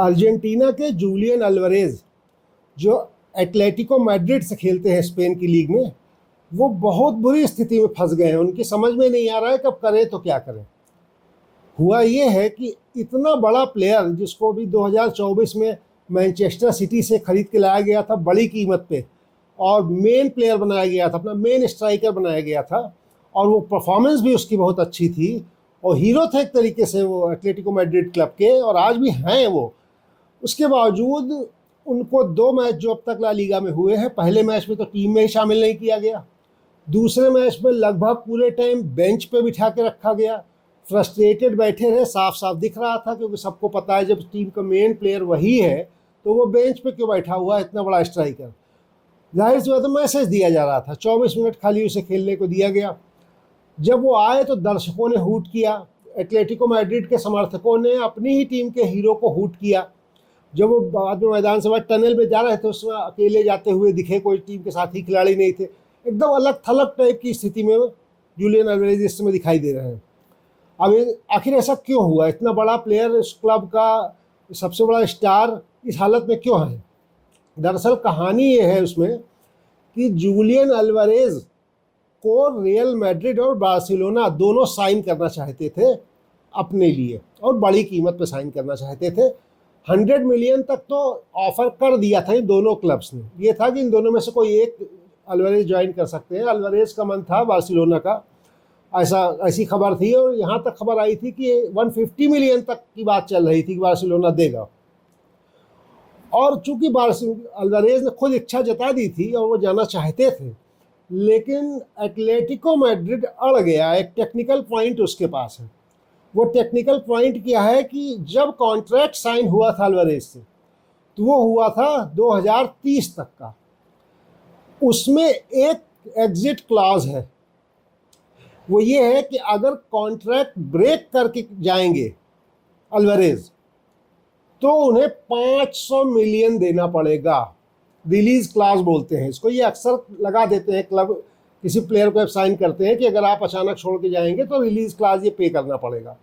Argentina के Julian Alvarez जो Atletico Madrid से खेलते हैं स्पेन की लीग में, वो बहुत बुरी स्थिति में फंस गए हैं। उनकी समझ में नहीं आ रहा है कब करें तो क्या करें। हुआ ये है कि इतना बड़ा प्लेयर जिसको भी 2024 में मैनचेस्टर सिटी से खरीद के लाया गया था बड़ी कीमत पे, और मेन प्लेयर बनाया गया था, अपना मेन स्ट्राइकर बनाया गया था, और वो परफॉर्मेंस भी उसकी बहुत अच्छी थी, और हीरो थे एक तरीके से वो एटलेटिको मैड्रिड क्लब के, और आज भी हैं वो। उसके बावजूद उनको 2 मैच जो अब तक ला लीगा में हुए हैं, पहले मैच में तो टीम में ही शामिल नहीं किया गया, दूसरे मैच में लगभग पूरे टाइम बेंच पे बिठा के रखा गया। फ्रस्ट्रेटेड बैठे रहे, साफ साफ दिख रहा था, क्योंकि सबको पता है जब टीम का मेन प्लेयर वही है तो वो बेंच पे क्यों बैठा हुआ है, इतना बड़ा स्ट्राइकर। जाहिर सी बात है मैसेज दिया जा रहा था, 24 मिनट खाली उसे खेलने को दिया गया। जब वो आए तो दर्शकों ने हूट किया, एटलेटिको मैड्रिड के समर्थकों ने अपनी ही टीम के हीरो को हूट किया। जब वो बाद में मैदान से बाद टनल में जा रहे थे, उसमें अकेले जाते हुए दिखे, कोई टीम के साथी खिलाड़ी नहीं थे। एकदम अलग थलग टाइप की स्थिति में जूलियन अल्वारेज इस समय दिखाई दे रहे हैं। अब आखिर ऐसा क्यों हुआ? इतना बड़ा प्लेयर, इस क्लब का सबसे बड़ा स्टार इस हालत में क्यों है? दरअसल कहानी ये है उसमें कि जूलियन अल्वारेज को रियल मैड्रिड और बार्सिलोना दोनों साइन करना चाहते थे अपने लिए, और बड़ी कीमत पे साइन करना चाहते थे। 100 मिलियन तक तो ऑफर कर दिया था इन दोनों क्लब्स ने। ये था कि इन दोनों में से कोई एक अल्वारेज ज्वाइन कर सकते हैं। अल्वारेज का मन था बार्सिलोना का, ऐसी खबर थी, और यहाँ तक खबर आई थी कि 150 मिलियन तक की बात चल रही थी कि बार्सिलोना देगा। और चूंकि अल्वारेज ने खुद इच्छा जता दी थी और वो जाना चाहते थे, लेकिन एटलेटिको मैड्रिड अड़ गया। एक टेक्निकल पॉइंट उसके पास है। वो टेक्निकल पॉइंट क्या है कि जब कॉन्ट्रैक्ट साइन हुआ था अल्वारेज से, तो वो हुआ था 2030 तक का। उसमें एक एग्जिट क्लॉज है, वो ये है कि अगर कॉन्ट्रैक्ट ब्रेक करके जाएंगे अल्वारेज तो उन्हें 500 मिलियन देना पड़ेगा। रिलीज क्लॉज बोलते हैं इसको। ये अक्सर लगा देते हैं क्लब, किसी प्लेयर को साइन करते हैं कि अगर आप अचानक छोड़ के जाएंगे तो रिलीज क्लॉज ये पे करना पड़ेगा।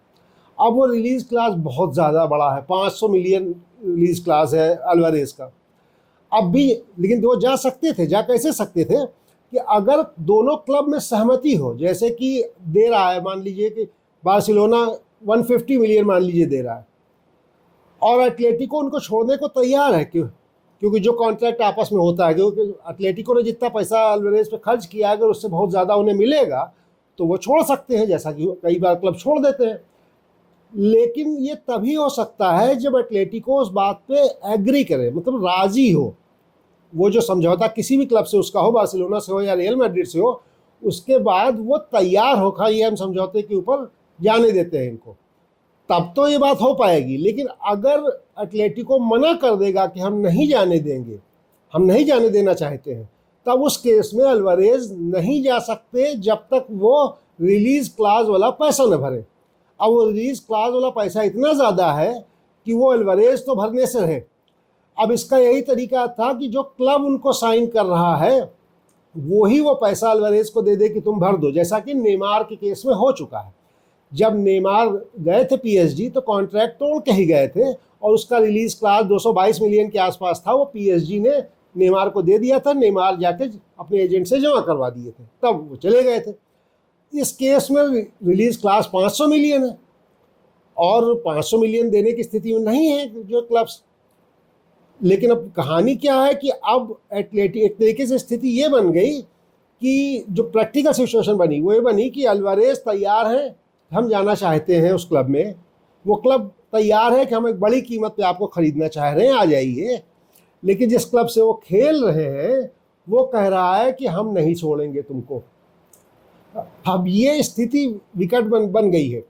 अब वो रिलीज क्लॉज बहुत ज़्यादा बड़ा है, 500 मिलियन रिलीज क्लॉज है अल्वारेज का। अब भी लेकिन वो जा सकते थे, जा कैसे सकते थे कि अगर दोनों क्लब में सहमति हो, जैसे कि दे रहा है, मान लीजिए कि बार्सिलोना 150 मिलियन मान लीजिए दे रहा है, और एटलेटिको उनको छोड़ने को तैयार है, क्योंकि जो कॉन्ट्रैक्ट आपस में होता है, क्योंकि एटलेटिको ने जितना पैसा अल्वारेज पे खर्च किया, अगर उससे बहुत ज़्यादा उन्हें मिलेगा तो वो छोड़ सकते हैं, जैसा कि कई बार क्लब छोड़ देते हैं। लेकिन ये तभी हो सकता है जब एटलेटिको उस बात पे एग्री करे, मतलब राजी हो। वो जो समझौता किसी भी क्लब से उसका हो, बार्सिलोना से हो या रियल मैड्रिड से हो, उसके बाद वो तैयार हो, ये हम समझौते के ऊपर जाने देते हैं इनको, तब तो ये बात हो पाएगी। लेकिन अगर एटलेटिको मना कर देगा कि हम नहीं जाने देंगे, हम नहीं जाने देना चाहते हैं, तब उस केस में अल्वारेज नहीं जा सकते जब तक वो रिलीज क्लॉज वाला पैसा न भरे। अब वो रिलीज क्लॉज वाला पैसा इतना ज़्यादा है कि वो अल्वारेज तो भरने से रहे। अब इसका यही तरीका था कि जो क्लब उनको साइन कर रहा है वो ही वो पैसा अल्वारेज को दे दे कि तुम भर दो, जैसा कि नेमार के केस में हो चुका है। जब नेमार गए थे पीएसजी तो कॉन्ट्रैक्ट तोड़ के ही गए थे, और उसका रिलीज क्लॉज 222 मिलियन के आसपास था, वो पीएसजी ने नेमार को दे दिया था, नेमार जाके अपने एजेंट से जमा करवा दिए थे, तब वो चले गए थे। इस केस में रिलीज क्लॉज 500 मिलियन है, और 500 मिलियन देने की स्थिति में नहीं है जो क्लब्स। लेकिन अब कहानी क्या है कि अब एटलेटिको एक तरीके से स्थिति ये बन गई कि जो प्रैक्टिकल सिचुएशन बनी वो ये बनी कि अल्वारेज तैयार है, हम जाना चाहते हैं उस क्लब में, वो क्लब तैयार है कि हम एक बड़ी कीमत पे आपको ख़रीदना चाह रहे हैं, आ जाइए। लेकिन जिस क्लब से वो खेल रहे हैं वो कह रहा है कि हम नहीं छोड़ेंगे तुमको। अब ये स्थिति विकट बन गई है।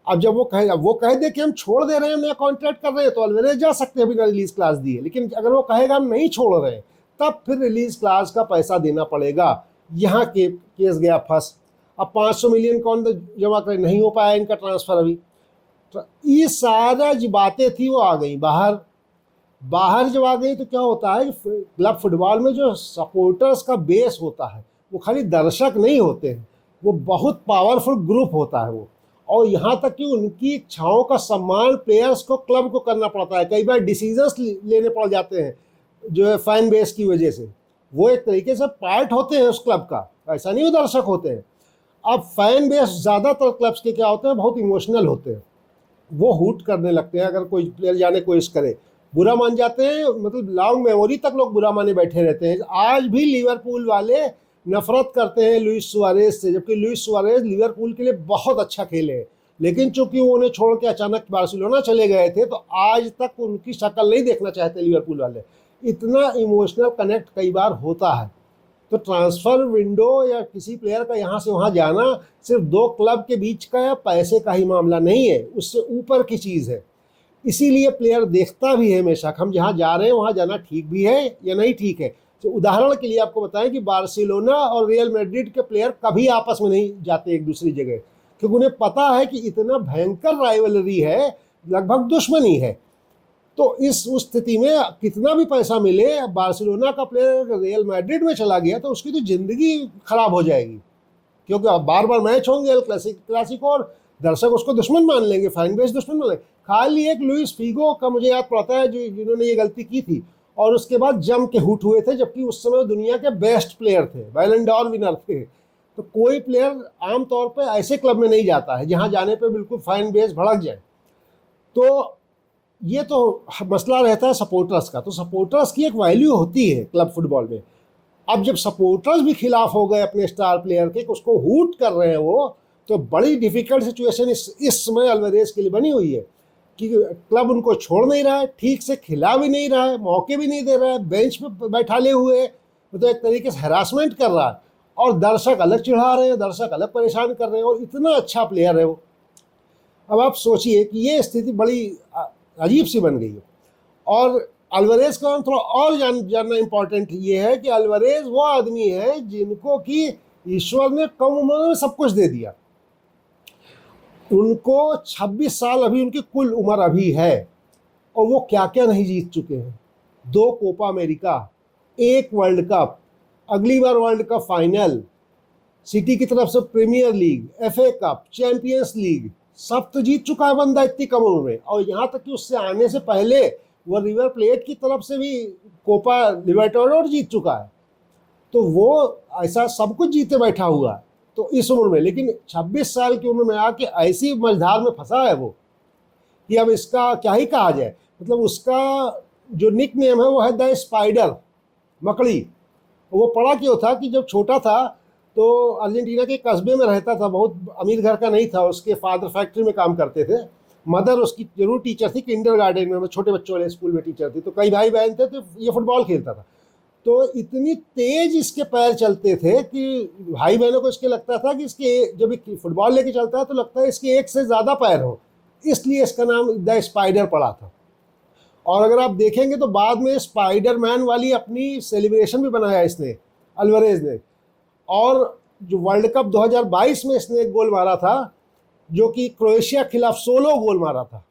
अब जब वो कह दे कि हम छोड़ दे रहे हैं, नया कॉन्ट्रैक्ट कर रहे हैं, तो अल्वारेज जा सकते हैं बिना रिलीज क्लॉज दिए। लेकिन अगर वो कहेगा हम नहीं छोड़ रहे हैं, तब फिर रिलीज क्लॉज का पैसा देना पड़ेगा। यहाँ के केस गया फंस। अब 500 मिलियन कौन जमा करे, नहीं हो पाया इनका ट्रांसफ़र अभी। तो ये सारा जो बातें थी वो आ गई बाहर जब आ गई तो क्या होता है कि क्लब फुटबॉल में जो सपोर्टर्स का बेस होता है वो खाली दर्शक नहीं होते हैं, वो बहुत पावरफुल ग्रुप होता है वो। और यहाँ तक कि उनकी इच्छाओं का सम्मान प्लेयर्स को, क्लब को करना पड़ता है। कई बार डिसीजंस लेने पड़ जाते हैं जो है फैन बेस की वजह से। वो एक तरीके से पार्ट होते हैं उस क्लब का, ऐसा नहीं वो दर्शक होते हैं। अब फैन बेस ज़्यादातर क्लब्स के क्या होते हैं, बहुत इमोशनल होते हैं, वो हूट करने लगते हैं अगर कोई प्लेयर जाने की कोशिश करे, बुरा मान जाते हैं, मतलब लॉन्ग मेमोरी तक लोग बुरा माने बैठे रहते हैं। आज भी लिवरपूल वाले नफरत करते हैं लुइस सुआरेज से, जबकि लुइस सुआरेज लिवरपूल के लिए बहुत अच्छा खेले हैं, लेकिन चूंकि वो उन्हें छोड़ के अचानक बार्सिलोना चले गए थे, तो आज तक उनकी शक्ल नहीं देखना चाहते लिवरपूल वाले। इतना इमोशनल कनेक्ट कई बार होता है। तो ट्रांसफ़र विंडो या किसी प्लेयर का यहाँ से वहाँ जाना सिर्फ दो क्लब के बीच का या पैसे का ही मामला नहीं है, उससे ऊपर की चीज़ है। इसीलिए प्लेयर देखता भी है हमेशा हम जहाँ जा रहे हैं वहाँ जाना ठीक भी है या नहीं ठीक है। तो उदाहरण के लिए आपको बताएं कि बार्सिलोना और रियल मैड्रिड के प्लेयर कभी आपस में नहीं जाते एक दूसरी जगह, क्योंकि उन्हें पता है कि इतना भयंकर राइवलरी है, लगभग दुश्मनी है। तो उस स्थिति में कितना भी पैसा मिले, बार्सिलोना का प्लेयर रियल मैड्रिड में चला गया तो उसकी तो ज़िंदगी खराब हो जाएगी, क्योंकि अब बार बार मैच होंगे एल क्लासिको और दर्शक उसको दुश्मन मान लेंगे, फैन बेस दुश्मन मान लेंगे। खाली एक लुइस फिगो का मुझे याद पड़ता है जिन्होंने ये गलती की थी और उसके बाद जम के हुट हुए थे, जबकि उस समय दुनिया के बेस्ट प्लेयर थे, बैलन डॉर विनर थे। तो कोई प्लेयर आमतौर पर ऐसे क्लब में नहीं जाता है जहाँ जाने पर बिल्कुल फैन बेस भड़क जाए। तो ये तो मसला रहता है सपोर्टर्स का। तो सपोर्टर्स की एक वैल्यू होती है क्लब फुटबॉल में। अब जब सपोर्टर्स भी खिलाफ हो गए अपने स्टार प्लेयर के, उसको हूट कर रहे हैं वो, तो बड़ी डिफिकल्ट सिचुएशन इस समय अल्वारेज के लिए बनी हुई है कि क्लब उनको छोड़ नहीं रहा है, ठीक से खिला भी नहीं रहा है, मौके भी नहीं दे रहा है, बेंच पे बैठा ले हुए, तो एक तरीके से हैरासमेंट कर रहा है, और दर्शक अलग चिढ़ा रहे हैं, दर्शक अलग परेशान कर रहे हैं, और इतना अच्छा प्लेयर है वो। अब आप सोचिए कि ये स्थिति बड़ी अजीब सी बन गई है। और अल्वारेज का थोड़ा और जानना इम्पोर्टेंट ये है कि अल्वारेज वो आदमी है जिनको कि ईश्वर ने कम उम्र में सब कुछ दे दिया। उनको 26 साल अभी उनकी कुल उम्र अभी है, और वो क्या क्या नहीं जीत चुके हैं। 2 कोपा अमेरिका, 1 वर्ल्ड कप, अगली बार वर्ल्ड कप फाइनल, सिटी की तरफ से premier league, FA cup, champions league, सब तो जीत चुका है बंदा इतनी कम उम्र में। और यहाँ तक कि उससे आने से पहले वो रिवर प्लेट की तरफ से भी कोपा लिबर्टाडोर जीत चुका है। तो वो ऐसा सब कुछ जीते बैठा हुआ है तो इस उम्र में, लेकिन 26 साल की उम्र में आके ऐसी मझधार में फंसा है वो कि अब इसका क्या ही कहा जाए। मतलब उसका जो निक नेम है वो है द स्पाइडर, मकड़ी। वो पड़ा क्यों था कि जब छोटा था तो अर्जेंटीना के कस्बे में रहता था, बहुत अमीर घर का नहीं था, उसके फादर फैक्ट्री में काम करते थे, मदर उसकी जरूर टीचर थी, किंडरगार्टन में, छोटे बच्चों वाले स्कूल में टीचर थी। तो कई भाई बहन थे, तो ये फुटबॉल खेलता था। तो इतनी तेज इसके पैर चलते थे कि भाई बहनों को इसके लगता था कि इसके जब फुटबॉल लेके चलता है तो लगता है इसके एक से ज़्यादा पैर हो, इसलिए इसका नाम द स्पाइडर पड़ा था। और अगर आप देखेंगे तो बाद में स्पाइडरमैन वाली अपनी सेलिब्रेशन भी बनाया इसने, अल्वारेज ने। और जो वर्ल्ड कप 2022 में इसने एक गोल मारा था, जो कि क्रोएशिया के खिलाफ सोलो गोल मारा था,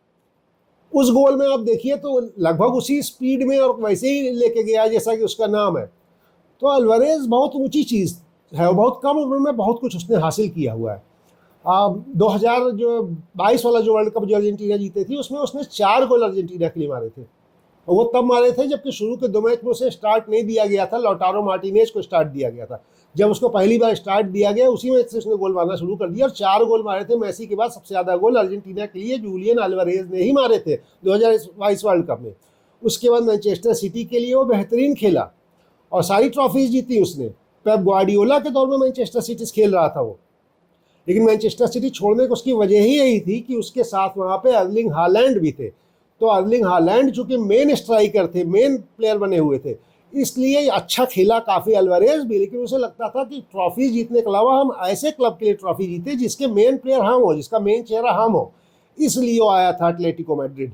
उस गोल में आप देखिए तो लगभग उसी स्पीड में और वैसे ही लेके गया जैसा कि उसका नाम है। तो अल्वारेज बहुत ऊंची चीज़ है और बहुत कम उम्र में बहुत कुछ उसने हासिल किया हुआ है। 2022 वाला जो वर्ल्ड कप जो अर्जेंटीना जीते थी, उसमें उसने 4 गोल अर्जेंटीना के लिए मारे थे, और वो तब मारे थे जबकि शुरू के 2 मैच में उसे स्टार्ट नहीं दिया गया था, लौटारो मार्टिनेज को स्टार्ट दिया गया था। जब उसको पहली बार स्टार्ट दिया गया उसी मैच से उसने गोल मारना शुरू कर दिया, और 4 गोल मारे थे। मेसी के बाद सबसे ज़्यादा गोल अर्जेंटीना के लिए जूलियन अल्वारेज ने ही मारे थे 2022 वर्ल्ड कप में। उसके बाद मैनचेस्टर सिटी के लिए वो बेहतरीन खेला और सारी ट्रॉफीज जीती उसने। पेप ग्वार्डियोला के दौर में मैनचेस्टर सिटी खेल रहा था वो, लेकिन मैनचेस्टर सिटी छोड़ने की उसकी वजह ही यही थी कि उसके साथ वहाँ पे अर्लिंग हालैंड भी थे। तो अर्लिंग हालैंड चूँकि मेन स्ट्राइकर थे, मेन प्लेयर बने हुए थे, इसलिए अच्छा खेला काफ़ी अल्वारेज भी। लेकिन उसे लगता था कि ट्रॉफी जीतने के अलावा हम ऐसे क्लब के लिए ट्रॉफी जीते जिसके मेन प्लेयर हम हो, जिसका मेन चेहरा हम हो। इसलिए वो आया था एटलेटिको मैड्रिड,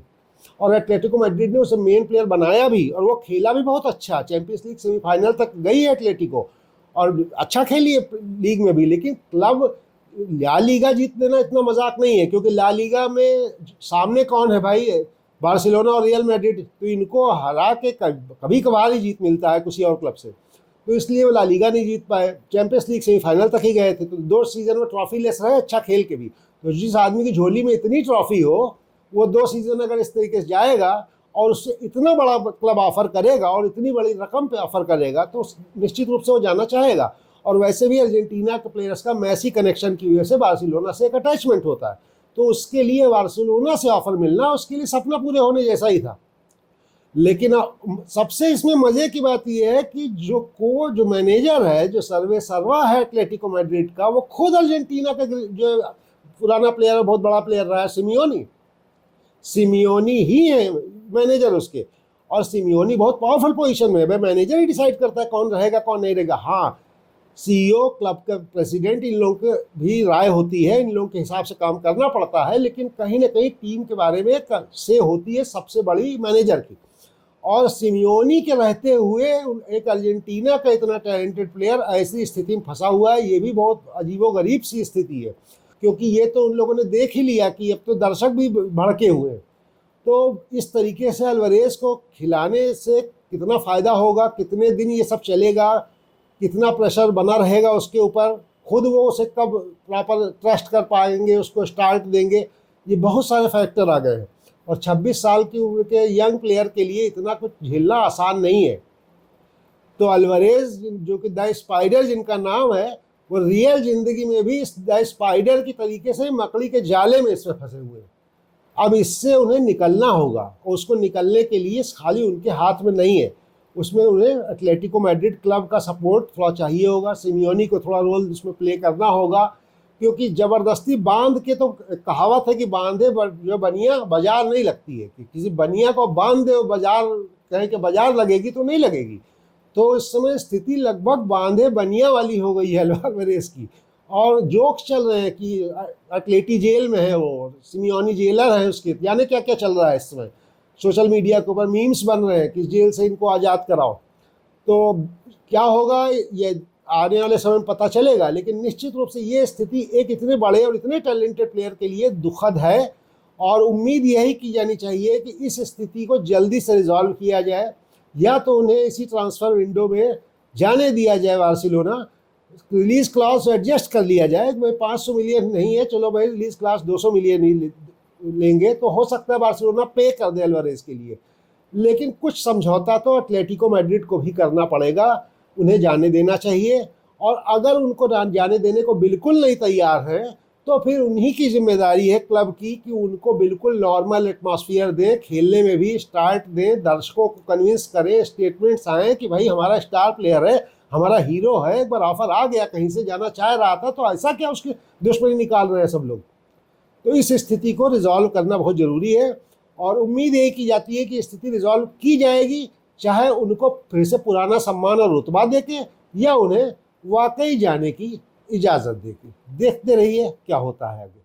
और एटलेटिको मैड्रिड ने उसे मेन प्लेयर बनाया भी, और वो खेला भी बहुत अच्छा। चैंपियंस लीग सेमीफाइनल तक गई है एटलेटिको और अच्छा खेली है लीग में भी। लेकिन क्लब ला लीगा जीत लेना इतना मजाक नहीं है, क्योंकि ला लीगा में सामने कौन है भाई, बार्सिलोना और रियल मैड्रिड। तो इनको हरा के कभी कभार ही जीत मिलता है किसी और क्लब से, तो इसलिए वो ला लीगा नहीं जीत पाए। चैंपियंस लीग सेमीफाइनल तक ही गए थे, तो 2 सीजन में ट्रॉफी लेस रहे, अच्छा खेल के भी। तो जिस आदमी की झोली में इतनी ट्रॉफी हो, वो 2 सीजन अगर इस तरीके से जाएगा और उससे इतना बड़ा क्लब ऑफर करेगा और इतनी बड़ी रकम पे ऑफर करेगा, तो निश्चित रूप से वो जाना चाहेगा। और वैसे भी अर्जेंटीना के प्लेयर्स का मैसी कनेक्शन की वजह से बार्सिलोना से एक अटैचमेंट होता है, तो उसके लिए बार्सिलोना से ऑफर मिलना उसके लिए सपना पूरे होने जैसा ही था। लेकिन सबसे इसमें मजे की बात यह है कि जो मैनेजर है, जो सर्वे सर्वा है एटलेटिको मैड्रिड का, वो खुद अर्जेंटीना का जो पुराना प्लेयर है, बहुत बड़ा प्लेयर रहा है, सिमियोनी ही है मैनेजर उसके। और सिमियोनी बहुत पावरफुल पोजीशन में है, मैनेजर ही डिसाइड करता है कौन रहेगा कौन नहीं रहेगा। हाँ, सीईओ क्लब का प्रेसिडेंट, इन लोगों की भी राय होती है, इन लोगों के हिसाब से काम करना पड़ता है, लेकिन कहीं ना कहीं टीम के बारे में से होती है सबसे बड़ी मैनेजर की। और सिमियोनी के रहते हुए एक अर्जेंटीना का इतना टैलेंटेड प्लेयर ऐसी स्थिति में फंसा हुआ है, ये भी बहुत अजीबोगरीब सी स्थिति है, क्योंकि ये तो उन लोगों ने देख ही लिया कि अब तो दर्शक भी भड़के हुए हैं। तो इस तरीके से अल्वारेज को खिलाने से कितना फ़ायदा होगा, कितने दिन ये सब चलेगा, कितना प्रेशर बना रहेगा उसके ऊपर, खुद वो उसे कब प्रॉपर ट्रस्ट कर पाएंगे, उसको स्टार्ट देंगे, ये बहुत सारे फैक्टर आ गए हैं। और 26 साल की उम्र के यंग प्लेयर के लिए इतना कुछ झेलना आसान नहीं है। तो अल्वारेज, जो कि द स्पाइडर जिनका नाम है, वो रियल जिंदगी में भी द स्पाइडर की तरीके से मकड़ी के जाले में इसमें फंसे हुए हैं। अब इससे उन्हें निकलना होगा, और उसको निकलने के लिए खाली उनके हाथ में नहीं है, उसमें उन्हें एटलेटिको मैड्रिड क्लब का सपोर्ट थोड़ा चाहिए होगा, सिमियोनी को थोड़ा रोल उसमें प्ले करना होगा, क्योंकि ज़बरदस्ती बांध के, तो कहावत है कि बांधे जो बनिया बाजार नहीं लगती है, कि किसी बनिया को बांध दे बाजार, कहें कि बाजार लगेगी तो नहीं लगेगी। तो इस समय स्थिति लगभग बांधे बनिया वाली हो गई है अल्वारेज की। और जोक्स चल रहे हैं कि एटलेटी जेल में है, वो सिमियोनी जेलर है उसके, यानी क्या क्या चल रहा है इस समय सोशल मीडिया के ऊपर, मीम्स बन रहे हैं कि जेल से इनको आज़ाद कराओ। तो क्या होगा ये आने वाले समय में पता चलेगा, लेकिन निश्चित रूप से ये स्थिति एक इतने बड़े और इतने टैलेंटेड प्लेयर के लिए दुखद है। और उम्मीद यही की जानी चाहिए कि इस स्थिति को जल्दी से रिजॉल्व किया जाए, या तो उन्हें इसी ट्रांसफ़र विंडो में जाने दिया जाए बार्सिलोना, रिलीज क्लास एडजस्ट कर लिया जाए, भाई 500 मिलियन नहीं है, चलो भाई रिलीज क्लास 200 मिलियन ही लेंगे, तो हो सकता है बार्सिलोना पे कर दे अल्वारेज के लिए। लेकिन कुछ समझौता तो एटलेटिको मैड्रिड को भी करना पड़ेगा, उन्हें जाने देना चाहिए। और अगर उनको जाने देने को बिल्कुल नहीं तैयार है, तो फिर उन्हीं की जिम्मेदारी है क्लब की कि उनको बिल्कुल नॉर्मल एटमॉस्फेयर दें, खेलने में भी स्टार्ट दें, दर्शकों को कन्विंस करें, स्टेटमेंट्स आएँ कि भाई हमारा स्टार प्लेयर है, हमारा हीरो है, एक बार ऑफर आ गया, कहीं से जाना चाह रहा था, तो ऐसा क्या उसकी दुश्मनी निकाल रहे हैं सब लोग। तो इस स्थिति को रिजॉल्व करना बहुत ज़रूरी है, और उम्मीद यही की जाती है कि स्थिति रिजॉल्व की जाएगी, चाहे उनको फिर से पुराना सम्मान और रुतबा देके, या उन्हें वाकई जाने की इजाज़त देके। देखते रहिए क्या होता है आगे।